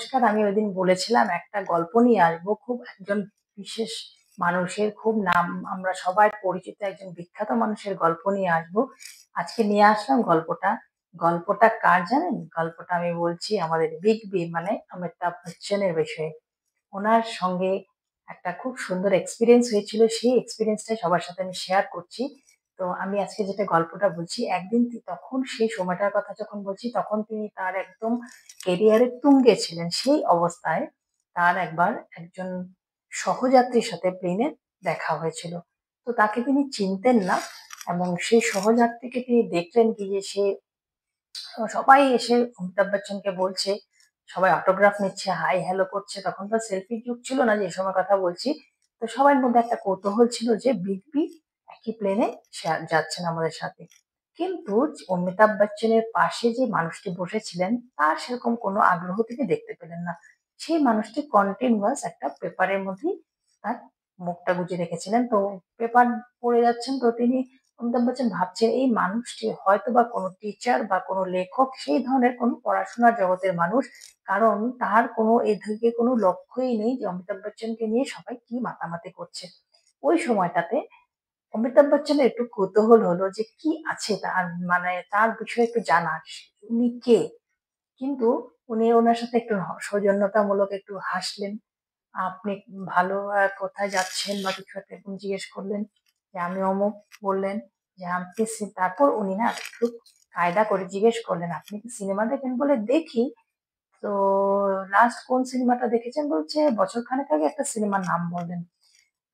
নমস্কার, আমি ওইদিন বলেছিলাম একটা গল্প নিয়ে আসবো। খুব একজন বিশেষ মানুষের খুব নাম আমরা সবাই পরিচিত একজন বিখ্যাত মানুষের গল্প নিয়ে আসবো। আজকে নিয়ে আসলাম গল্পটা। গল্পটা কার জানেন? গল্পটা আমি বলছি আমাদের বিগ বি মানে অমিতাভ বচ্চনের বিষয়ে। ওনার সঙ্গে একটা খুব সুন্দর এক্সপিরিয়েন্স হয়েছিল। সেই এক্সপিরিয়েন্সটাই সবার সাথে আমি শেয়ার করছি। তো আমি আজকে যেটা গল্পটা বলছি, একদিন তখন সেই সময়টার কথা যখন বলছি, তখন তিনি তার একদম কেরিয়ারের তুঙ্গে ছিলেন। সেই অবস্থায় তার একবার একজন সহযাত্রীর সাথে প্লেনে দেখা হয়েছিল। তো তাকে তিনি চিনতেন না এবং সেই সহযাত্রীকে তিনি দেখলেন কি যে সে সবাই এসে অমিতাভ বচ্চনকে বলছে, সবাই অটোগ্রাফ নিচ্ছে, হাই হ্যালো করছে। তখন তো সেলফির যুগ ছিল না যে সময় কথা বলছি। তো সবার মধ্যে একটা কৌতূহল ছিল যে বিগ বি একই প্লেনে যাচ্ছেন আমাদের সাথে। কিন্তু অমিতাভ বচ্চনের পাশে যে মানুষটি বসেছিলেন তার সেরকম কোনো আগ্রহ তিনি দেখতে পেলেন না। সেই মানুষটি কন্টিনিউয়াস একটা পেপারের মধ্যেই তার মুখটা গুজে রেখেছিলেন। তো পেপার পড়ে যাচ্ছেন, তো তিনি অমিতাভ বচ্চন ভাবছেন এই মানুষটি হয়তো বা কোনো টিচার বা কোনো লেখক, সেই ধরনের কোনো পড়াশোনার জগতের মানুষ। কারণ তার কোনো এদিকে কোনো লক্ষ্যই নেই যে অমিতাভ বচ্চনকে নিয়ে সবাই কি মাতামাতি করছে। ওই সময়টাতে অমিতাভ বচ্চনের একটু কৌতূহল হলো যে কি আছে তার, মানে তার বিষয়ে একটু জানার, উনি কে। কিন্তু উনি ওনার সাথে একটু সৌজন্যতামূলক একটু হাসলেন। আপনি ভালো কোথায় যাচ্ছেন বা কিছু একটা এরকম জিজ্ঞেস করলেন যে আমি অমুক, বললেন যে আপনি তারপর উনি না একটু কায়দা করে জিজ্ঞেস করলেন আপনি কি সিনেমা দেখেন? বলে দেখি। তো লাস্ট কোন সিনেমাটা দেখেছেন? বলছে বছর খানেক আগে একটা সিনেমার নাম বললেন।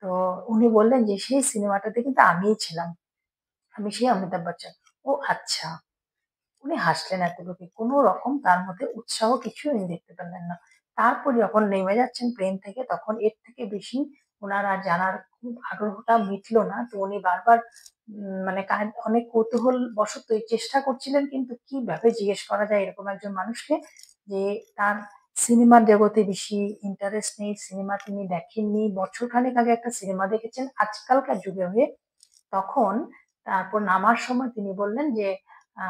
তো উনি বললেন যে সেই সিনেমাটাতে কিন্তু আমিই ছিলাম, আমি সেই অমিতাভ বচ্চন। ও আচ্ছা। উনি হাসলেন এতটুকু, কোনো রকম তার মধ্যে উৎসাহ কিছু উনি দেখতে পেলেন না। তারপর যখন নেমে যাচ্ছেন প্লেন থেকে, তখন এর থেকে বেশি ওনার আর জানার খুব আগ্রহটা মিটলো না। তো উনি বারবার মানে অনেক কৌতূহল বশতই চেষ্টা করছিলেন, কিন্তু কিভাবে জিজ্ঞেস করা যায় এরকম একজন মানুষকে যে তার সিনেমার জগতে বেশি ইন্টারেস্ট নেই, সিনেমা তিনি দেখেননি, বছর খানেক আগে একটা সিনেমা দেখেছেন আজকালকার যুগে হয়ে। তখন তারপর নামার সময় তিনি বললেন যে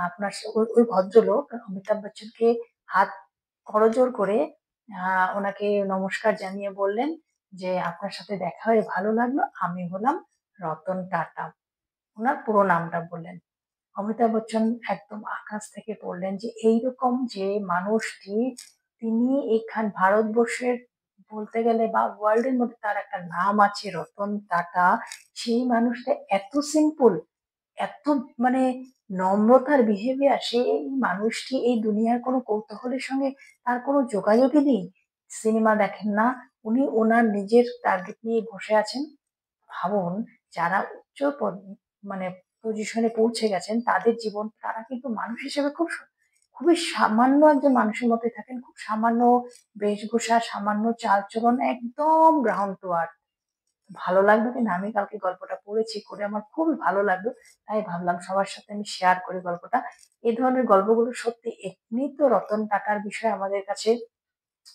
আপনার ওই ভদ্রলোক অমিতাভ বচ্চনকে হাত করজোড় করে ওনাকে নমস্কার জানিয়ে বললেন যে আপনার সাথে দেখা হয়ে ভালো লাগলো, আমি হলাম রতন টাটা। ওনার পুরো নামটা বললেন। অমিতাভ বচ্চন একদম আকাশ থেকে পড়লেন যে এইরকম যে মানুষটি, তিনি ভারতবর্ষের বলতে গেলে বা ওয়ার্ল্ড এর মধ্যে তার একটা নাম আছে রতন টাটা। সেই মানুষটা এত সিম্পল, এত মানে নম্রতার বিহেভিয়ার, সেই মানুষটি এই দুনিয়ার কোনো কৌতূহলের সঙ্গে তার কোনো যোগাযোগই নেই। সিনেমা দেখেন না, উনি ওনার নিজের টার্গেট নিয়ে বসে আছেন। ভাবুন, যারা উচ্চ মানে পজিশনে পৌঁছে গেছেন তাদের জীবন, তারা কিন্তু মানুষ হিসেবে খুবই সামান্য একজন মানুষের মতোই থাকেন। খুব সামান্য বেশভূষা, সামান্য চালচলন, একদম গ্রাউন্ড টু আর্থ। ভালো লাগলো কিনা, আমি কালকে গল্পটা পড়েছি, করে আমার খুবই ভালো লাগলো। তাই ভাবলাম সবার সাথে আমি শেয়ার করি গল্পটা। এই ধরনের গল্পগুলো সত্যি, এমনি তো রতন টাটার বিষয়ে আমাদের কাছে,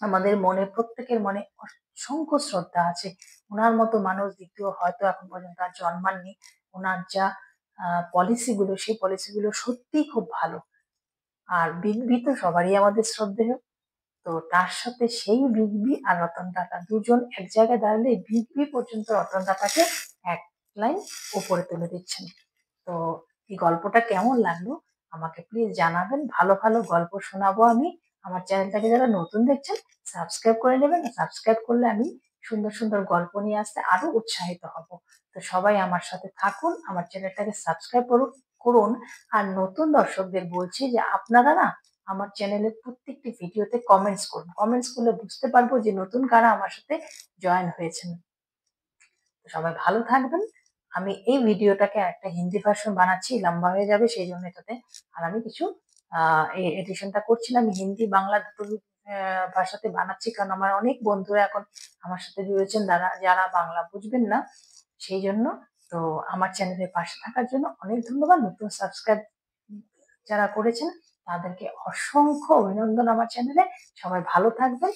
আমাদের মনে, প্রত্যেকের মনে অসংখ্য শ্রদ্ধা আছে। উনার মতো মানুষ দ্বিতীয় হয়তো এখন পর্যন্ত আর জন্মাননি। উনার যা পলিসি গুলো, সেই পলিসি গুলো সত্যিই খুব ভালো। আর বিগ বি তো সবারই আমাদের শ্রদ্ধেয়। তো তার সাথে সেই বিগ বি আর রতন টাটা দুজন এক জায়গায় দাঁড়ালে বিগ বি পর্যন্ত রতন টাটাকে এক লাইন উপরে তুলে দিচ্ছেন। তো এই গল্পটা কেমন লাগলো আমাকে প্লিজ জানাবেন। ভালো ভালো গল্প শোনাবো আমি। আমার চ্যানেলটাকে যারা নতুন দেখছেন সাবস্ক্রাইব করে নেবেন। সাবস্ক্রাইব করলে আমি সুন্দর সুন্দর গল্প নিয়ে আসতে আরো উৎসাহিত হব। তো সবাই আমার সাথে থাকুন, আমার চ্যানেলটাকে সাবস্ক্রাইব করুন। আর নতুন দর্শকদের বলছি যে আপনারা না আমার চ্যানেলের প্রত্যেকটি ভিডিওতে কমেন্টস করুন। কমেন্টস করলে বুঝতে পারবো যে নতুন কারা আমার সাথে জয়েন হয়েছেন। সবাই ভালো থাকবেন। আমি এই ভিডিওটাকে একটা হিন্দি ভার্সন বানাচ্ছি, লম্বা হয়ে যাবে সেই জন্য এটাতে। আর আমি কিছু এই এডিশনটা করছিলাম হিন্দি বাংলা দুটো ভাষাতে বানাচ্ছি, কারণ আমার অনেক বন্ধুরা এখন আমার সাথে জুড়েছেন যারা যারা বাংলা বুঝবেন না, সেই জন্য। তো আমার চ্যানেলের পাশে থাকার জন্য অনেক ধন্যবাদ। নতুন সাবস্ক্রাইব যারা করেছেন তাদেরকে অসংখ্য অভিনন্দন আমার চ্যানেলে। সবাই ভালো থাকবেন।